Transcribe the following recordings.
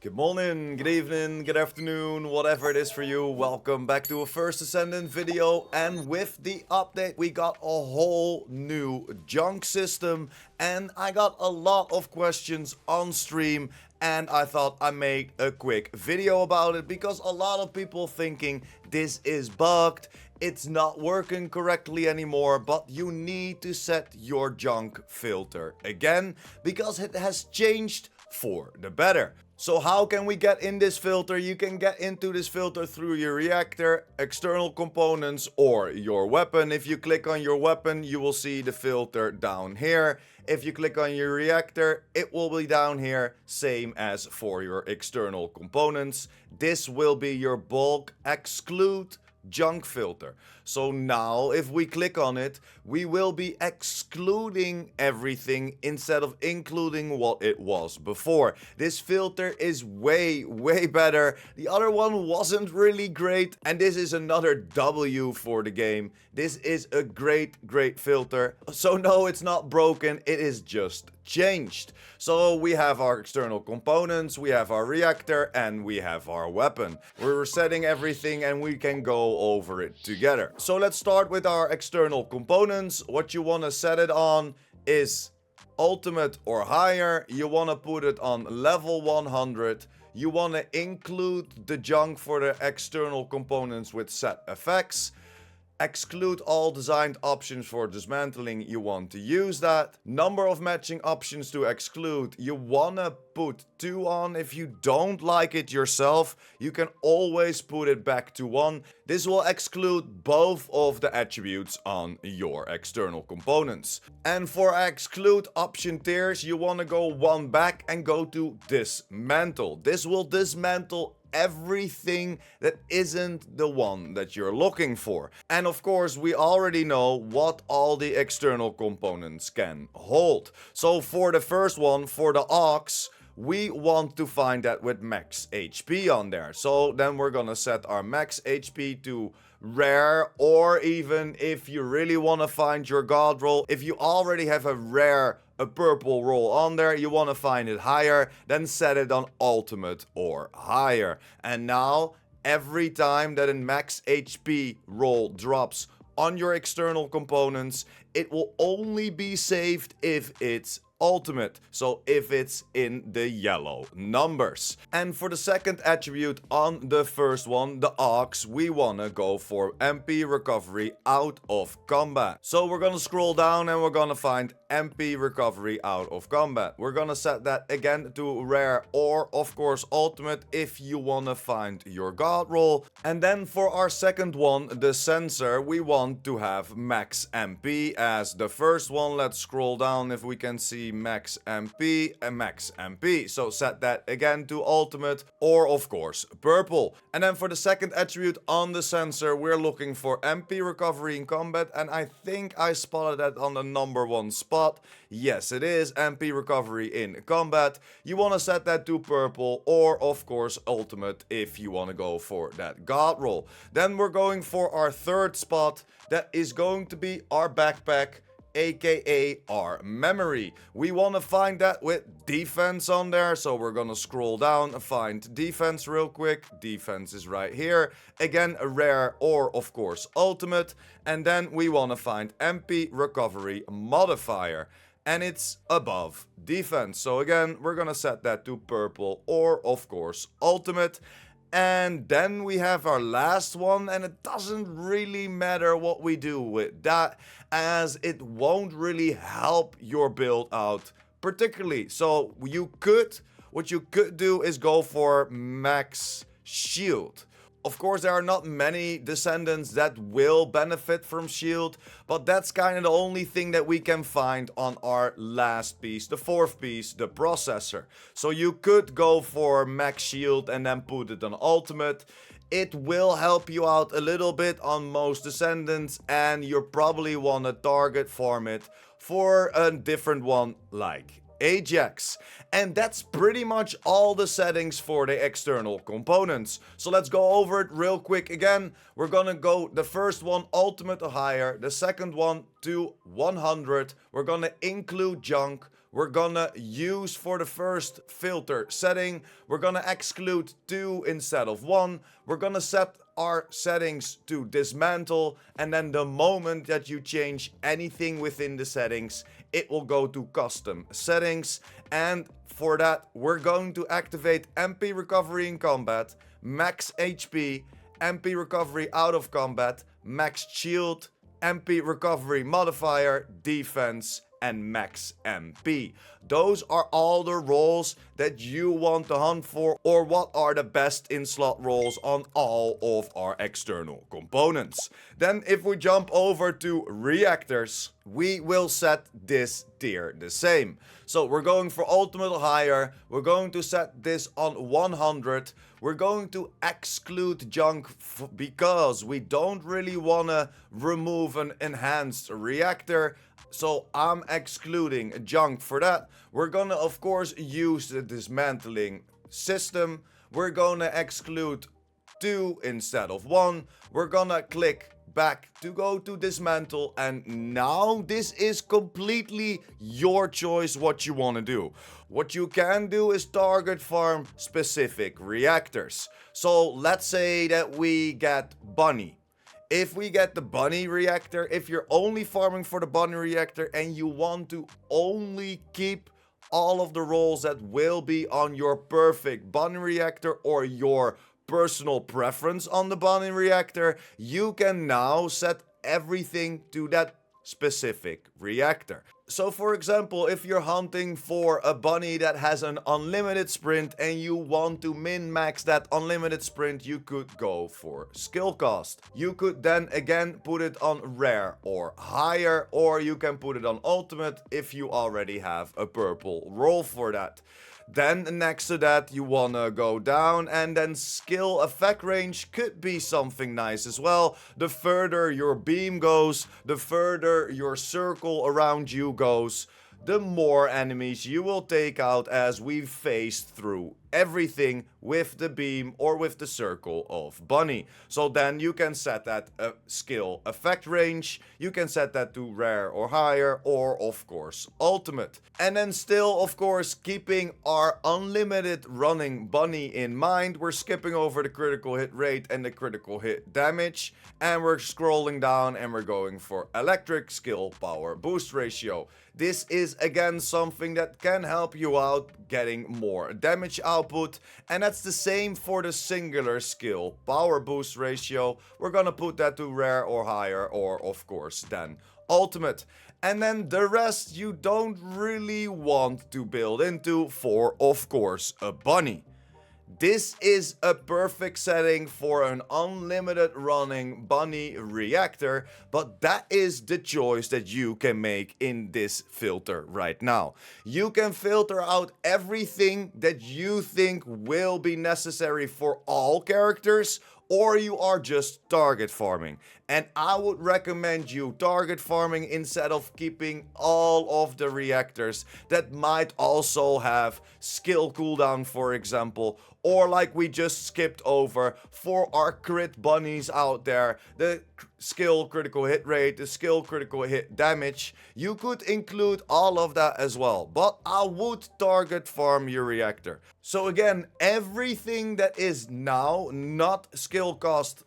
Good morning, good evening, good afternoon, whatever it is for you. Welcome back to a first Descendant video. And with the update, we got a whole new junk system. And I got a lot of questions on stream. And I thought I'd make a quick video about it because a lot of people thinking this is bugged. It's not working correctly anymore, but you need to set your junk filter again because it has changed for the better. So how can we get in this filter? You can get into this filter through your reactor, external components, or your weapon. If you click on your weapon, you will see the filter down here. If you click on your reactor, it will be down here, same as for your external components. This will be your bulk exclude junk filter. So now if we click on it, we will be excluding everything instead of including what it was before. This filter is way better. The other one wasn't really great, and this is another W for the game. This is a great filter. So no, it's not broken, it is just changed. So we have our external components, we have our reactor, and we have our weapon. We're resetting everything and we can go over it together. So let's start with our external components. What you want to set it on is ultimate or higher. You want to put it on level 100. You want to include the junk for the external components with set effects. Exclude all designed options for dismantling, you want to use that. Number of matching options to exclude, you wanna put 2 on. If you don't like it yourself, you can always put it back to 1. This will exclude both of the attributes on your external components. And for exclude option tiers, you wanna go 1 back and go to dismantle. This will dismantle everything that isn't the one that you're looking for. And of course, we already know what all the external components can hold. So for the first one, for the Aux, we want to find that with max HP on there. So then we're gonna set our max HP to rare, or even if you really want to find your god roll, if you already have a purple roll on there, you want to find it higher, then set it on ultimate or higher. And now every time that a max HP roll drops on your external components, it will only be saved if it's ultimate, so if it's in the yellow numbers. And for the second attribute on the first one, the Aux, we wanna go for MP recovery out of combat. So we're gonna scroll down and we're gonna find MP recovery out of combat. We're gonna set that again to rare, or of course ultimate if you wanna find your god roll. And then for our second one, the sensor, we want to have max MP as the first one. Let's scroll down if we can see max MP and max MP. So set that again to ultimate, or of course purple. And then for the second attribute on the sensor, we're looking for MP recovery in combat, and I think I spotted that on the number 1 spot. Yes, it is MP recovery in combat. You want to set that to purple, or of course ultimate if you want to go for that god roll. Then we're going for our third spot. That is going to be our backpack, aka our memory. We want to find that with defense on there, so we're gonna scroll down and find defense real quick. Defense is right here. Again, a rare, or of course ultimate. And then we want to find MP recovery modifier, and it's above defense. So again, we're gonna set that to purple, or of course ultimate. And then we have our last one, and it doesn't really matter what we do with that, as it won't really help your build out particularly. So what you could do is go for max shield. Of course, there are not many Descendants that will benefit from shield, but that's kind of the only thing that we can find on our last piece, the fourth piece, the processor. So you could go for max shield and then put it on ultimate. It will help you out a little bit on most Descendants, and you probably want to target farm it for a different one like Ajax. And that's pretty much all the settings for the external components. So let's go over it real quick again. We're gonna go the first one ultimate or higher, the second one to 100. We're gonna include junk. we're gonna use for the first filter setting, we're gonna exclude 2 instead of 1. We're gonna set our settings to dismantle, and then the moment that you change anything within the settings, it will go to custom settings. And for that, we're going to activate MP recovery in combat, max HP, MP recovery out of combat, max shield, MP recovery modifier, defense, and max MP. Those are all the roles that you want to hunt for, or what are the best in slot roles on all of our external components. Then if we jump over to reactors, we will set this tier the same. So we're going for ultimate or higher, we're going to set this on 100, we're going to exclude junk because we don't really want to remove an enhanced reactor. So I'm excluding junk for that. We're gonna of course use the dismantling system. We're gonna exclude 2 instead of 1. We're gonna click back to go to dismantle, and now this is completely your choice what you want to do. What you can do is target farm specific reactors. So let's say that we get bunny. If we get the bunny reactor, if you're only farming for the bunny reactor and you want to only keep all of the rolls that will be on your perfect bunny reactor or your personal preference on the bunny reactor, you can now set everything to that specific reactor. So for example, if you're hunting for a bunny that has an unlimited sprint and you want to min-max that unlimited sprint, you could go for skill cost. You could then again put it on rare or higher, or you can put it on ultimate if you already have a purple roll for that. Then next to that you wanna go down, and then skill effect range could be something nice as well. The further your beam goes, the further your circle around you goes, the more enemies you will take out, as we've phased through everything with the beam or with the circle of bunny. So then you can set that skill effect range, you can set that to rare or higher, or of course ultimate. And then still of course keeping our unlimited running bunny in mind, we're skipping over the critical hit rate and the critical hit damage, and we're scrolling down and we're going for electric skill power boost ratio. This is again something that can help you out getting more damage output, and that's the same for the singular skill power boost ratio. We're gonna put that to rare or higher, or of course then ultimate. And then the rest you don't really want to build into for of course a bunny. This is a perfect setting for an unlimited running bunny reactor, but that is the choice that you can make in this filter right now. You can filter out everything that you think will be necessary for all characters, or you are just target farming. And I would recommend you target farming instead of keeping all of the reactors that might also have skill cooldown, for example, or like we just skipped over for our crit bunnies out there, the skill critical hit rate, the skill critical hit damage. You could include all of that as well, but I would target farm your reactor. So again, everything that is now not skill cost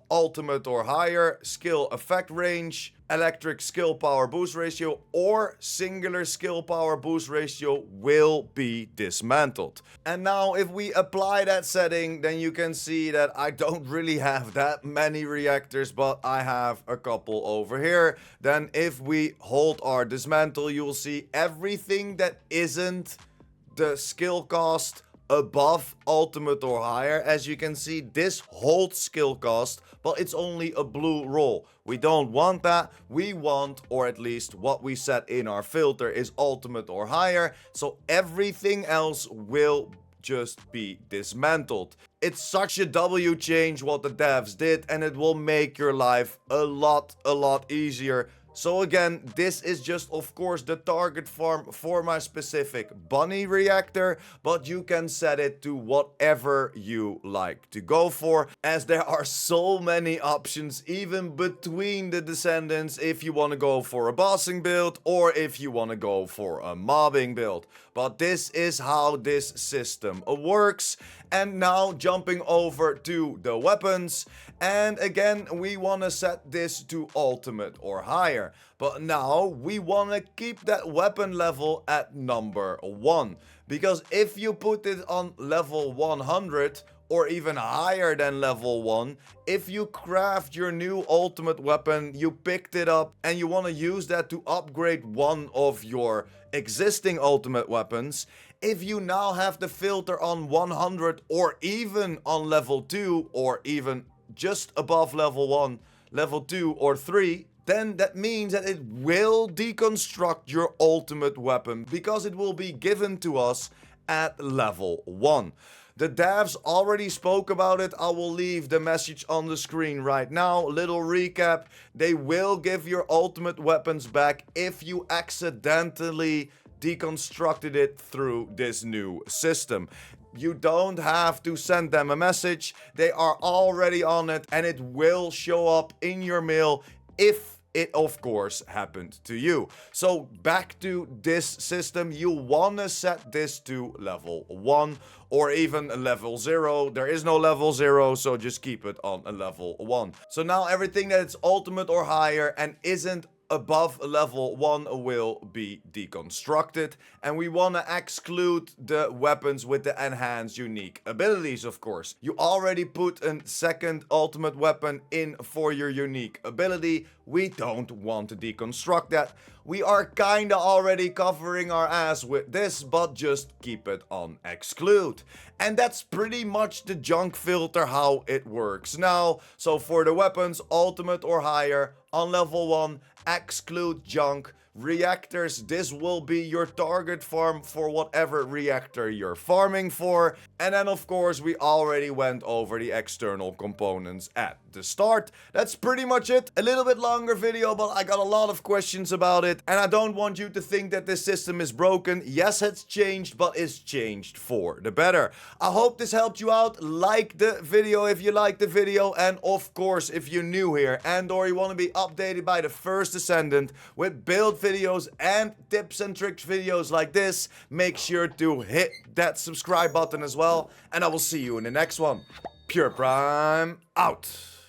ultimate or higher, skill effect range, electric skill power boost ratio, or singular skill power boost ratio will be dismantled. And now if we apply that setting, then you can see that I don't really have that many reactors, but I have a couple over here. Then if we hold our dismantle, you will see everything that isn't the skill cost above ultimate or higher. As you can see, this holds skill cost, but it's only a blue roll. We don't want that. We want, or at least what we set in our filter is ultimate or higher, so everything else will just be dismantled. It's such a W change what the devs did, and it will make your life a lot easier So again, this is just of course the target farm for my specific bunny reactor, but you can set it to whatever you like to go for, as there are so many options even between the Descendants if you want to go for a bossing build or if you want to go for a mobbing build. But this is how this system works. And now jumping over to the weapons, and again we want to set this to ultimate or higher, but now we want to keep that weapon level at number 1, because if you put it on level 100 or even higher than level 1, if you craft your new ultimate weapon, you picked it up and you want to use that to upgrade one of your existing ultimate weapons, if you now have the filter on 100 or even on level 2 or even just above level 1, level 2 or 3, then that means that it will deconstruct your ultimate weapon because it will be given to us at level 1. The devs already spoke about it. I will leave the message on the screen right now. Little recap. They will give your ultimate weapons back if you accidentally deconstructed it through this new system. You don't have to send them a message. They are already on it and it will show up in your mail if it of course happened to you. So back to this system, you wanna set this to level 1 or even level 0. There is no level 0, so just keep it on a level 1. So now everything that is ultimate or higher and isn't above level 1 will be deconstructed, and we want to exclude the weapons with the enhanced unique abilities, of course. You already put a second ultimate weapon in for your unique ability. We don't want to deconstruct that. We are kinda already covering our ass with this, but just keep it on exclude. And that's pretty much the junk filter, how it works now. So for the weapons, ultimate or higher, on level 1, exclude junk. Reactors, this will be your target farm for whatever reactor you're farming for. And then of course we already went over the external components at the start. That's pretty much it. A little bit longer video, but I got a lot of questions about it, and I don't want you to think that this system is broken. Yes, it's changed, but it's changed for the better. I hope this helped you out. Like the video if you liked the video, and of course if you're new here and or you want to be updated by the first Descendant with build videos and tips and tricks videos like this, make sure to hit that subscribe button as well, and I will see you in the next one. Pure Prime out.